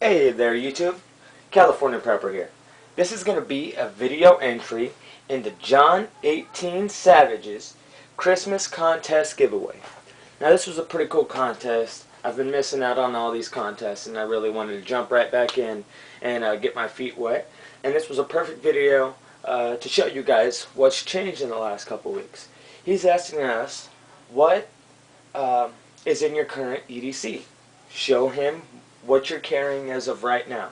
Hey there YouTube, California Prepper here. This is going to be a video entry in the Jon18Savages Christmas contest giveaway. Now this was a pretty cool contest. I've been missing out on all these contests and I really wanted to jump right back in and get my feet wet. And this was a perfect video to show you guys what's changed in the last couple weeks. He's asking us what is in your current EDC. Show him what you're carrying as of right now.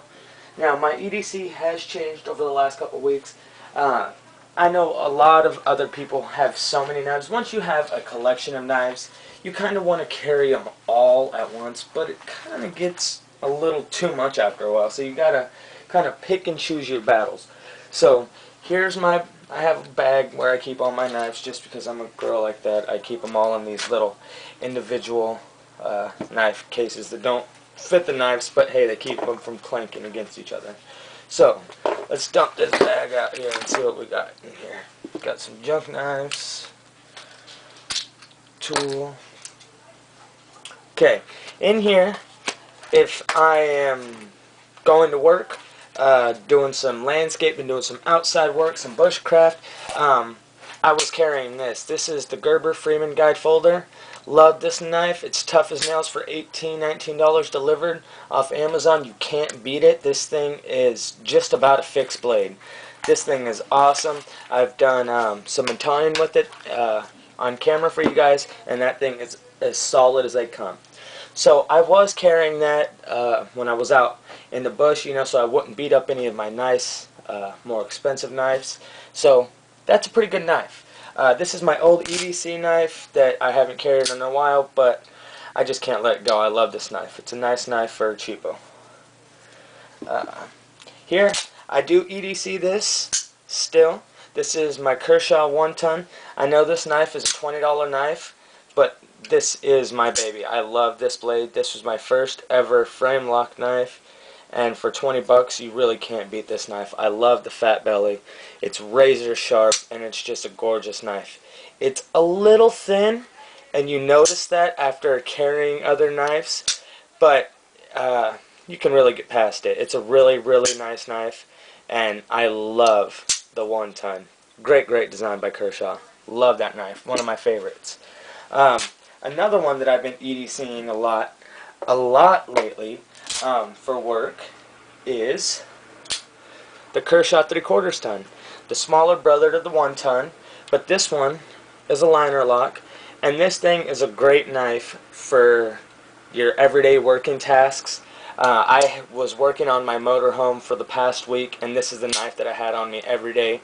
Now my EDC has changed over the last couple of weeks. I know a lot of other people have so many knives. Once you have a collection of knives, you kind of want to carry them all at once, but it kind of gets a little too much after a while, so you gotta kind of pick and choose your battles. So here's I have a bag where I keep all my knives just because I'm a girl like that. I keep them all in these little individual knife cases that don't fit the knives, but hey, they keep them from clanking against each other. So let's dump this bag out here and see what we got in here. Got some junk knives, tool. Okay, in here, if I am going to work, doing some landscaping, doing some outside work, some bushcraft, I was carrying this. This is the Gerber Freeman Guide Folder. Love this knife. It's tough as nails for $18, $19 delivered off Amazon. You can't beat it. This thing is just about a fixed blade. This thing is awesome. I've done some Italian with it on camera for you guys, and that thing is as solid as they come. So I was carrying that when I was out in the bush, you know, so I wouldn't beat up any of my nice, more expensive knives. So that's a pretty good knife. This is my old EDC knife that I haven't carried in a while, but I just can't let it go. I love this knife. It's a nice knife for cheapo. Here, I do EDC this still. This is my Kershaw 1-ton. I know this knife is a $20 knife, but this is my baby. I love this blade. This was my first ever frame lock knife. And for 20 bucks, you really can't beat this knife. I love the fat belly. It's razor sharp, and it's just a gorgeous knife. It's a little thin, and you notice that after carrying other knives, but you can really get past it. It's a really, really nice knife, and I love the 1-ton. Great, great design by Kershaw. Love that knife. One of my favorites. Another one that I've been EDCing a lot lately, for work is the Kershaw 3/4 ton, the smaller brother to the 1-ton, but this one is a liner lock, and this thing is a great knife for your everyday working tasks. I was working on my motorhome for the past week, and this is the knife that I had on me every day.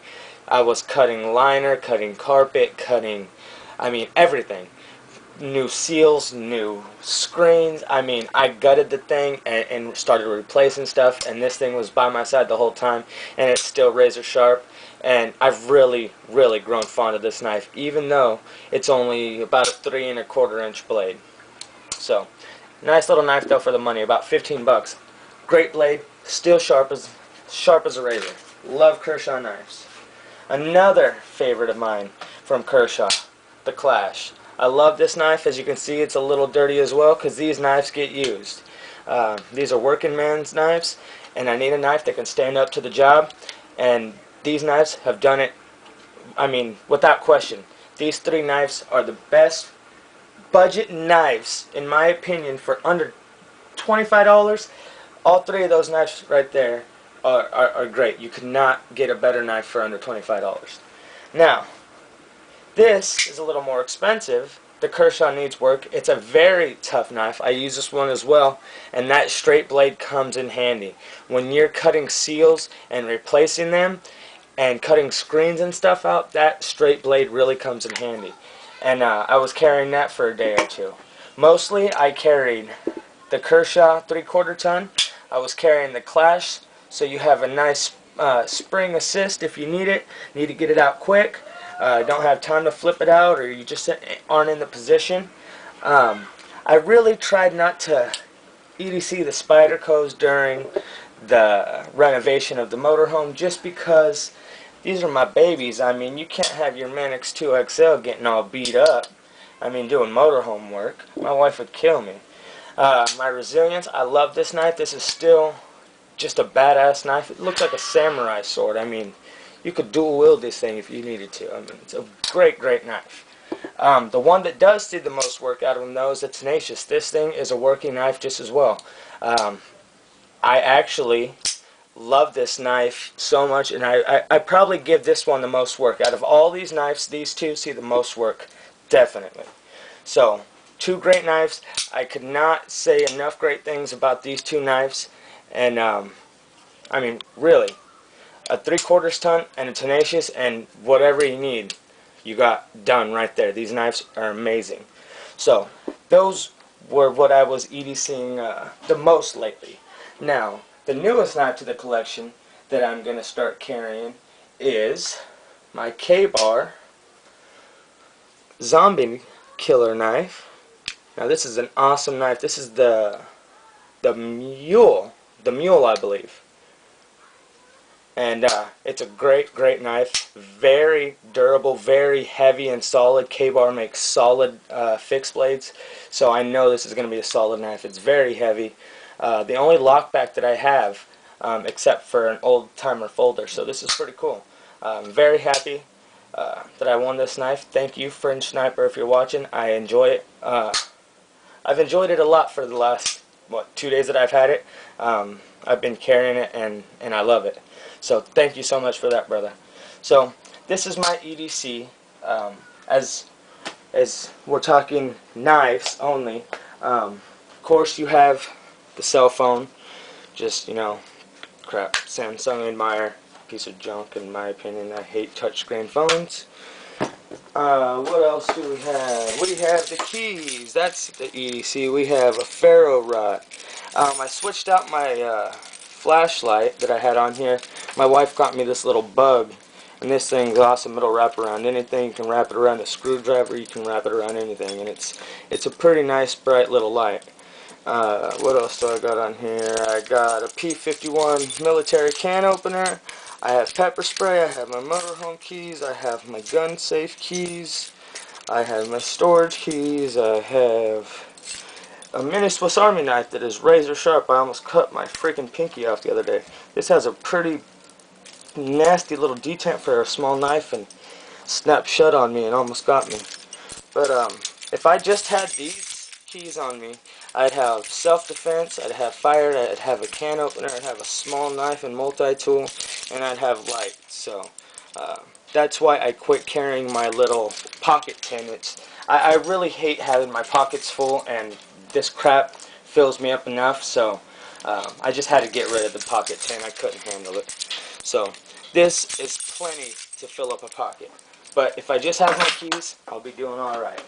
I was cutting liner, cutting carpet, cutting, I mean, everything. New seals, new screens. I mean, I gutted the thing and started replacing stuff, and this thing was by my side the whole time, and it's still razor sharp, and I've really, really grown fond of this knife, even though it's only about a 3 1/4 inch blade. So, nice little knife though for the money, about 15 bucks. Great blade, still sharp as a razor. Love Kershaw knives. Another favorite of mine from Kershaw, the Clash. I love this knife. As you can see, it's a little dirty as well because these knives get used. These are working man's knives, and I need a knife that can stand up to the job, and these knives have done it, I mean, without question. These 3 knives are the best budget knives, in my opinion, for under $25. All 3 of those knives right there are great. You could not get a better knife for under $25. Now, this is a little more expensive. The Kershaw needs work. It's a very tough knife. I use this one as well, and that straight blade comes in handy. When you're cutting seals and replacing them and cutting screens and stuff out, that straight blade really comes in handy. And I was carrying that for a day or two. Mostly I carried the Kershaw 3/4 ton. I was carrying the Clash, so you have a nice spring assist if you need it. Need to get it out quick. Don't have time to flip it out, or you just aren't in the position. I really tried not to EDC the Spydercos during the renovation of the motorhome, just because these are my babies. I mean, you can't have your Manix 2XL getting all beat up. I mean, doing motorhome work. My wife would kill me. My resilience, I love this knife. This is still just a badass knife. It looks like a samurai sword. I mean, you could dual wield this thing if you needed to. I mean, it's a great, great knife. The one that does see the most work out of them, though, is the Tenacious. This thing is a working knife just as well. I actually love this knife so much, and I probably give this one the most work. Out of all these knives, these two see the most work, definitely. So, two great knives. I could not say enough great things about these two knives, and I mean, really, a 3/4 ton and a Tenacious, and whatever you need, you got done right there. These knives are amazing. So, those were what I was EDCing the most lately. Now, the newest knife to the collection that I'm going to start carrying is my K-Bar Zombie Killer knife. Now, this is an awesome knife. This is the Mule, I believe. And it's a great, great knife. Very durable, very heavy and solid. K-Bar makes solid fixed blades, so I know this is going to be a solid knife. It's very heavy. The only lockback that I have, except for an old-timer folder, so this is pretty cool. I'm very happy that I won this knife. Thank you, Fringe Sniper, if you're watching. I enjoy it. I've enjoyed it a lot for the last, 2 days that I've had it. I've been carrying it, and I love it. So thank you so much for that, brother. So this is my EDC. As we're talking knives only, of course you have the cell phone. Just, crap. Samsung admire. Piece of junk in my opinion. I hate touchscreen phones. What else do we have? We have the keys. That's the EDC. We have a ferro rod. I switched out my flashlight that I had on here. My wife got me this little bug, and this thing's awesome. It'll wrap around anything. You can wrap it around a screwdriver. You can wrap it around anything, and it's a pretty nice, bright little light. What else do I got on here? I got a P51 military can opener. I have pepper spray. I have my motorhome keys. I have my gun safe keys. I have my storage keys. I have a mini Swiss Army knife that is razor sharp. I almost cut my freaking pinky off the other day. This has a pretty nasty little detent for a small knife and snapped shut on me and almost got me. But if I just had these keys on me, I'd have self-defense, I'd have fire, I'd have a can opener, I'd have a small knife and multi-tool, and I'd have light. So that's why I quit carrying my little pocket tin. I really hate having my pockets full, and this crap fills me up enough, so I just had to get rid of the pocket tin. I couldn't handle it. So this is plenty to fill up a pocket. But if I just have my keys, I'll be doing alright.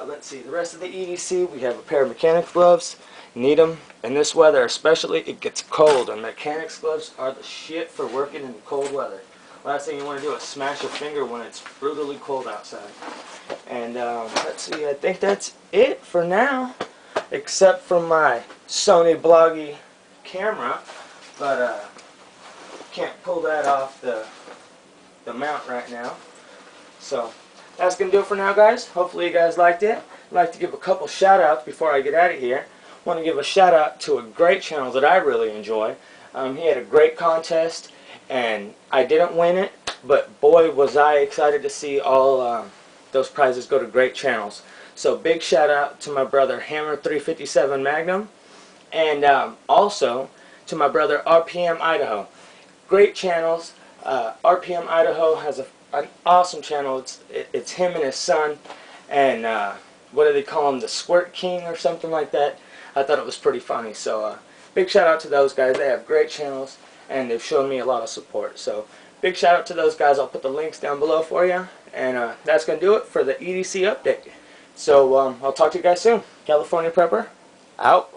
Let's see, the rest of the EDC, we have a pair of mechanics gloves. Need them in this weather, especially. It gets cold, and mechanics gloves are the shit for working in cold weather. Last thing you want to do is smash your finger when it's brutally cold outside. And let's see, I think that's it for now, except for my Sony Bloggy camera, but can't pull that off the mount right now. So that's going to do it for now, guys. Hopefully you guys liked it. I'd like to give a couple shout outs before I get out of here. I want to give a shout out to a great channel that I really enjoy. He had a great contest, and I didn't win it, but boy was I excited to see all those prizes go to great channels. So big shout out to my brother Hammer 357 Magnum, and also to my brother RPM Idaho. Great channels. RPM Idaho has an awesome channel. It's him and his son, and what do they call him, the Squirt King or something like that. I thought it was pretty funny. So big shout out to those guys. They have great channels, and they've shown me a lot of support. So big shout out to those guys. I'll put the links down below for you, and that's going to do it for the EDC update. So I'll talk to you guys soon. California Prepper, out.